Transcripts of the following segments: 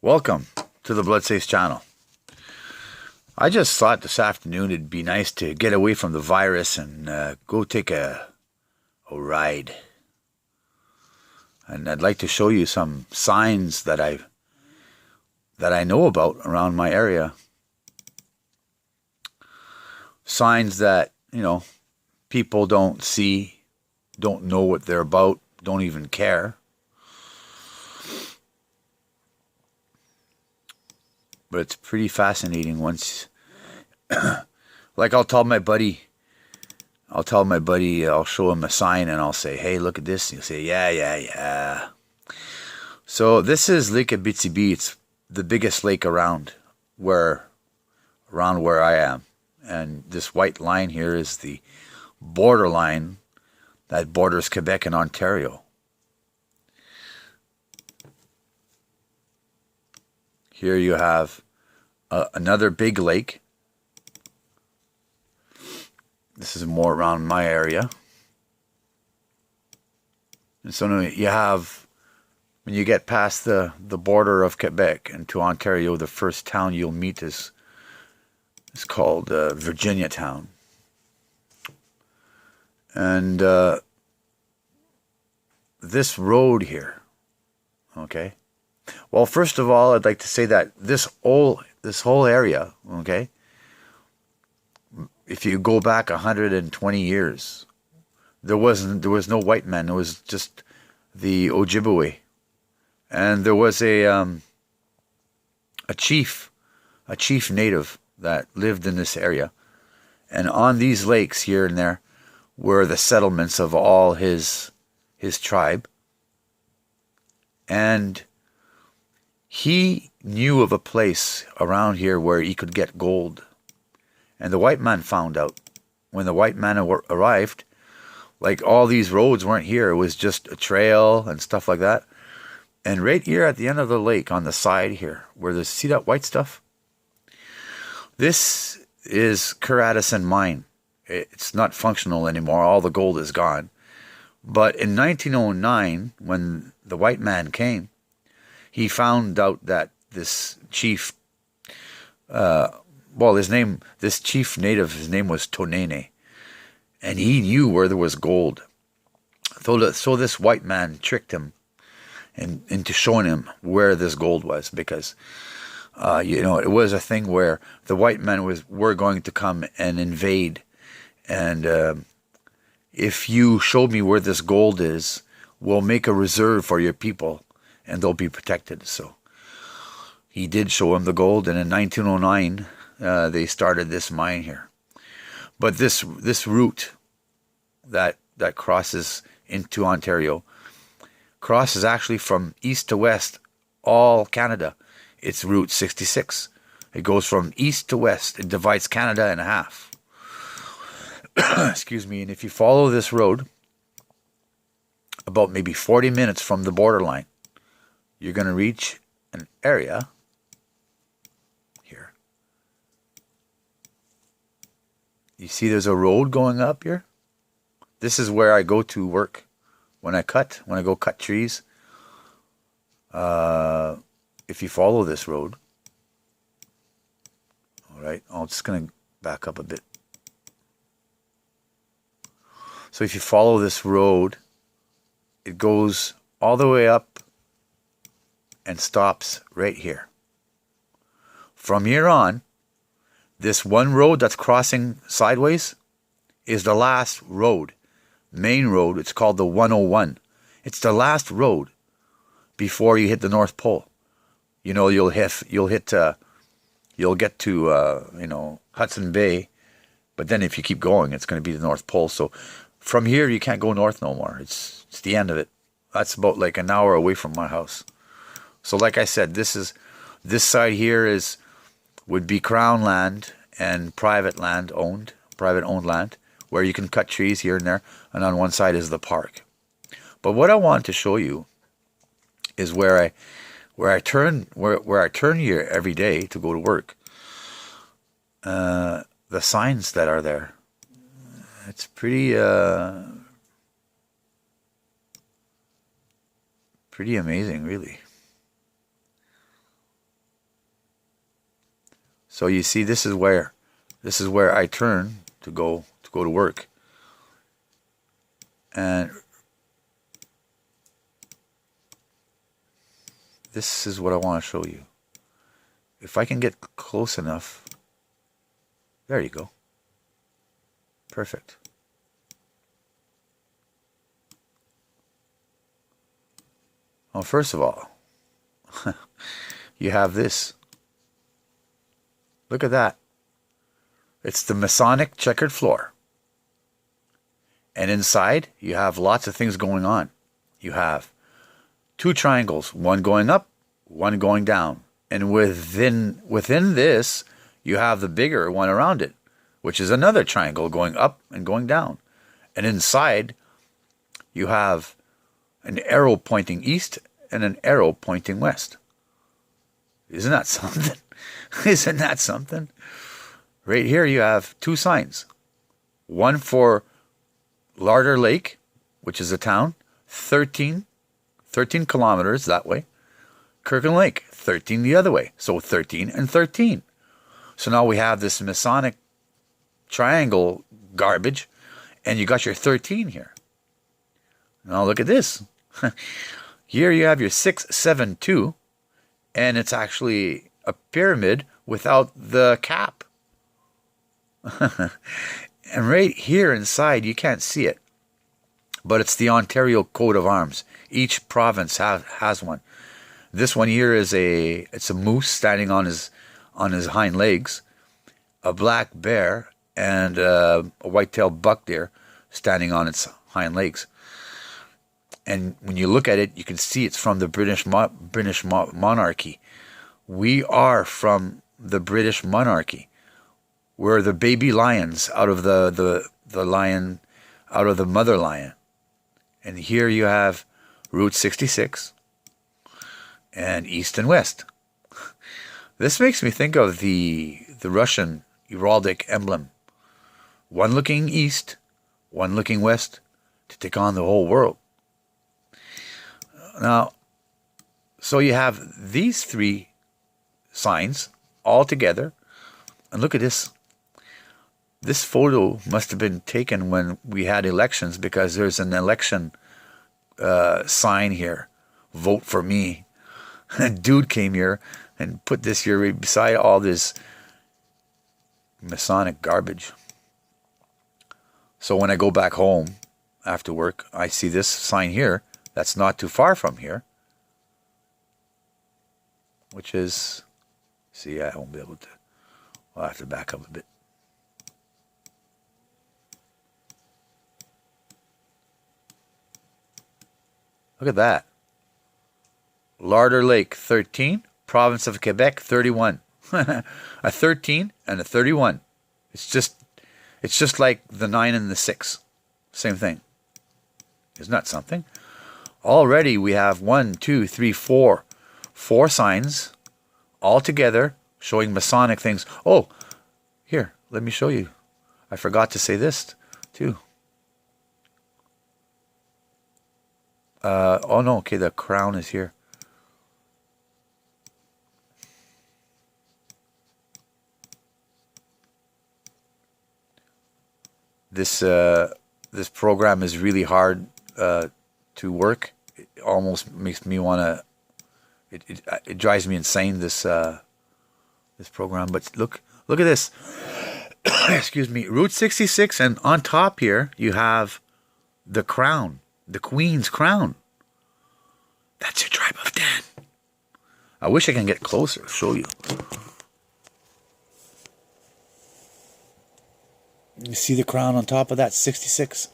Welcome to the Blood Safe channel. I just thought this afternoon it'd be nice to get away from the virus and go take a ride. And I'd like to show you some signs that I know about around my area. Signs that, people don't see, don't know what they're about, don't even care. But it's pretty fascinating once, like I'll tell my buddy, I'll show him a sign and I'll say, hey, look at this. And he'll say, yeah. So this is Lake Abitibi. It's the biggest lake around where I am. And this white line here is the border line that borders Quebec and Ontario. Here you have another big lake. This is more around my area. And so you have, when you get past the border of Quebec into Ontario, the first town you'll meet is called Virginia Town. And this road here, okay? Well, first of all, I'd like to say that this whole area, okay, if you go back 120 years, there was no white man. It was just the Ojibwe, and there was a chief native that lived in this area, and on these lakes here and there were the settlements of all his tribe, and he knew of a place around here where he could get gold. And the white man found out. When the white man arrived, like all these roads weren't here. It was just a trail and stuff like that. And right here at the end of the lake on the side here, where see that white stuff? This is Cur-Addison Mine. It's not functional anymore. All the gold is gone. But in 1909, when the white man came, he found out that this chief, this chief native, his name was Tonene, and he knew where there was gold. So this white man tricked him into showing him where this gold was, because, it was a thing where the white men were going to come and invade, and if you show me where this gold is, we'll make a reserve for your people, and they'll be protected. So he did show him the gold, and in 1909, they started this mine here. But this route that crosses into Ontario crosses actually from east to west, all Canada. It's Route 66. It goes from east to west. It divides Canada in half. Excuse me. And if you follow this road, about maybe 40 minutes from the borderline, you're going to reach an area here. You see there's a road going up here? This is where I go to work when I go cut trees. If you follow this road, all right, I'm just going to back up a bit. So if you follow this road, it goes all the way up and stops right here. From here on, this one road that's crossing sideways is the last road, main road. It's called the 101. It's the last road before you hit the North Pole. You'll get to Hudson Bay, but then if you keep going, it's going to be the North Pole. So from here, you can't go north no more. It's the end of it. That's about like an hour away from my house. So like I said, this side here would be Crown land and private owned land, where you can cut trees here and there, and on one side is the park. But what I want to show you is where I turn here every day to go to work. The signs that are there. It's pretty amazing, really. So you see, this is where I turn to go to work. And this is what I want to show you. If I can get close enough, there you go. Perfect. Well, first of all, you have this. Look at that. It's the Masonic checkered floor. And inside, you have lots of things going on. You have two triangles, one going up, one going down. And within this, you have the bigger one around it, which is another triangle going up and going down. And inside, you have an arrow pointing east and an arrow pointing west. Isn't that something? Isn't that something? Right here, you have two signs. One for Larder Lake, which is a town, 13 kilometers that way. Kirkland Lake, 13 the other way. So 13 and 13. So now we have this Masonic triangle garbage, and you got your 13 here. Now look at this. Here you have your 672, and it's actually a pyramid without the cap. And right here inside, you can't see it, but it's the Ontario coat of arms. Each province has one. This one here is it's a moose standing on his hind legs, a black bear, and a white-tailed buck deer standing on its hind legs. And when you look at it, you can see it's from the British monarchy. We are from the British monarchy. We're the baby lions out of the lion, out of the mother lion. And here you have Route 66 and east and west. This makes me think of the Russian heraldic emblem. One looking east, one looking west to take on the whole world. Now, so you have these three signs all together. And look at this. This photo must have been taken when we had elections, because there's an election sign here. Vote for me. A dude came here and put this here right beside all this Masonic garbage. So when I go back home after work, I see this sign here that's not too far from here, which is, see, I won't be able to, I'll have to back up a bit. Look at that. Larder Lake, 13. Province of Quebec, 31. A 13 and a 31. It's just like the 9 and the 6. Same thing. Isn't that something? Already we have 1, 2, 3, 4. 4 signs all together showing Masonic things. Oh, here, let me show you. I forgot to say this too. Oh no, okay, the crown is here. This program is really hard to work. It almost makes me want to. It drives me insane. This program. But look at this. Excuse me. Route 66, and on top here you have the crown. The Queen's crown. That's your tribe of Dan. I wish I can get closer to show you. You see the crown on top of that 66?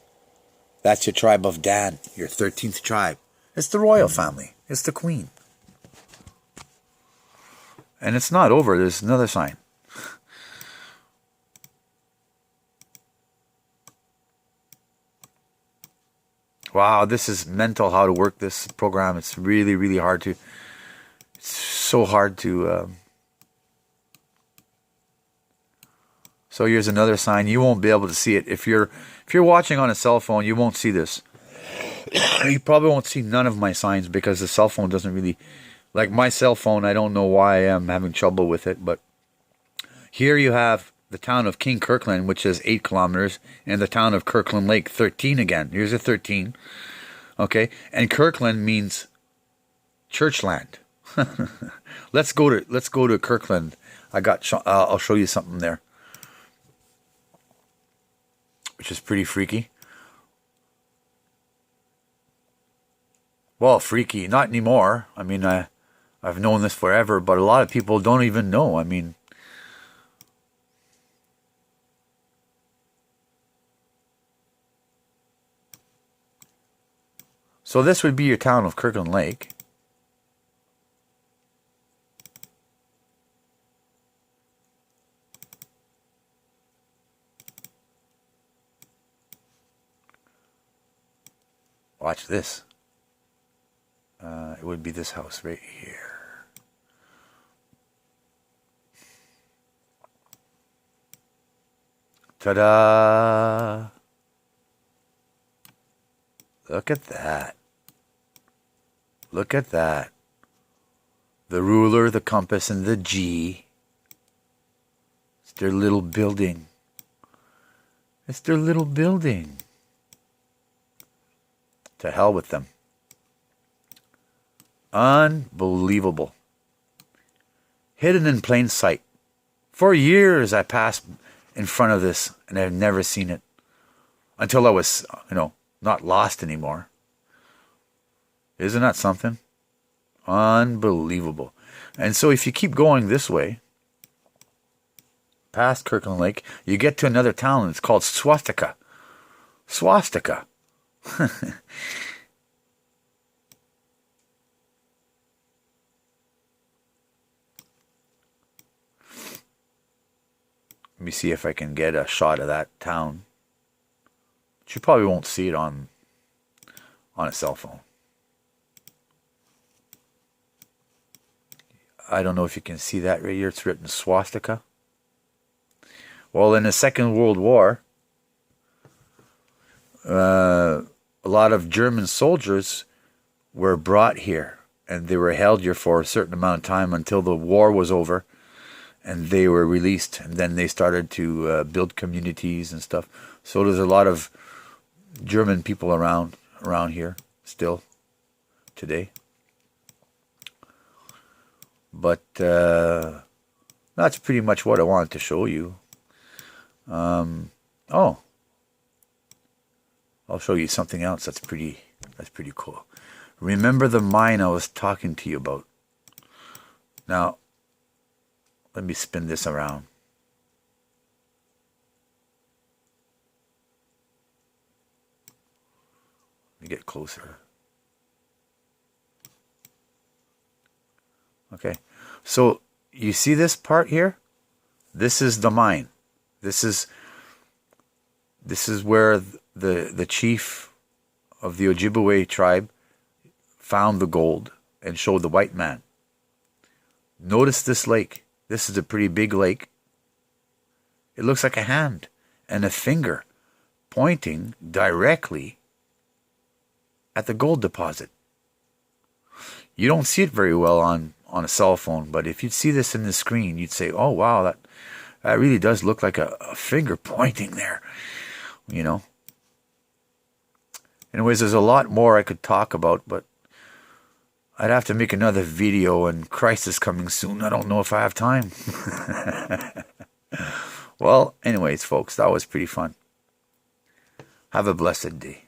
That's your tribe of Dan, your 13th tribe. It's the royal family. It's the Queen. And it's not over. There's another sign. Wow, this is mental how to work this program. It's really, really hard to... It's so hard to... So here's another sign. You won't be able to see it. If you're watching on a cell phone, you won't see this. You probably won't see none of my signs because the cell phone doesn't really... Like my cell phone, I don't know why I'm having trouble with it, but Here you have the town of King Kirkland, which is 8 kilometers, and the town of Kirkland Lake, 13 again. Here's a 13. Okay, and Kirkland means church land. Let's go to Kirkland. I'll show you something there, which is pretty freaky. Well, freaky, not anymore. I mean, I've known this forever, but a lot of people don't even know. I mean, so this would be your town of Kirkland Lake. Watch this. It would be this house right here. Ta-da! Look at that. Look at that. The ruler, the compass, and the G. It's their little building. It's their little building. To hell with them. Unbelievable. Hidden in plain sight. For years I passed in front of this and I've never seen it. Until I was, not lost anymore. Isn't that something? Unbelievable. And so if you keep going this way, past Kirkland Lake, you get to another town. It's called Swastika. Swastika. Let me see if I can get a shot of that town. But you probably won't see it on a cell phone. I don't know if you can see that right here. It's written swastika. Well, in the Second World War, a lot of German soldiers were brought here, and they were held here for a certain amount of time until the war was over, and they were released. And then they started to build communities and stuff. So there's a lot of German people around here still today. But that's pretty much what I wanted to show you. I'll show you something else that's pretty cool. Remember the mine I was talking to you about? Now, let me spin this around. Let me get closer. Okay, so you see this part here? This is the mine. This is where the chief of the Ojibwe tribe found the gold and showed the white man. Notice this lake. This is a pretty big lake. It looks like a hand and a finger pointing directly at the gold deposit. You don't see it very well on a cell phone, but if you'd see this in the screen, you'd say, oh wow, that really does look like a finger pointing there, Anyways, there's a lot more I could talk about, but I'd have to make another video, and Christ is coming soon. I don't know if I have time. Well, anyways, folks, that was pretty fun. Have a blessed day.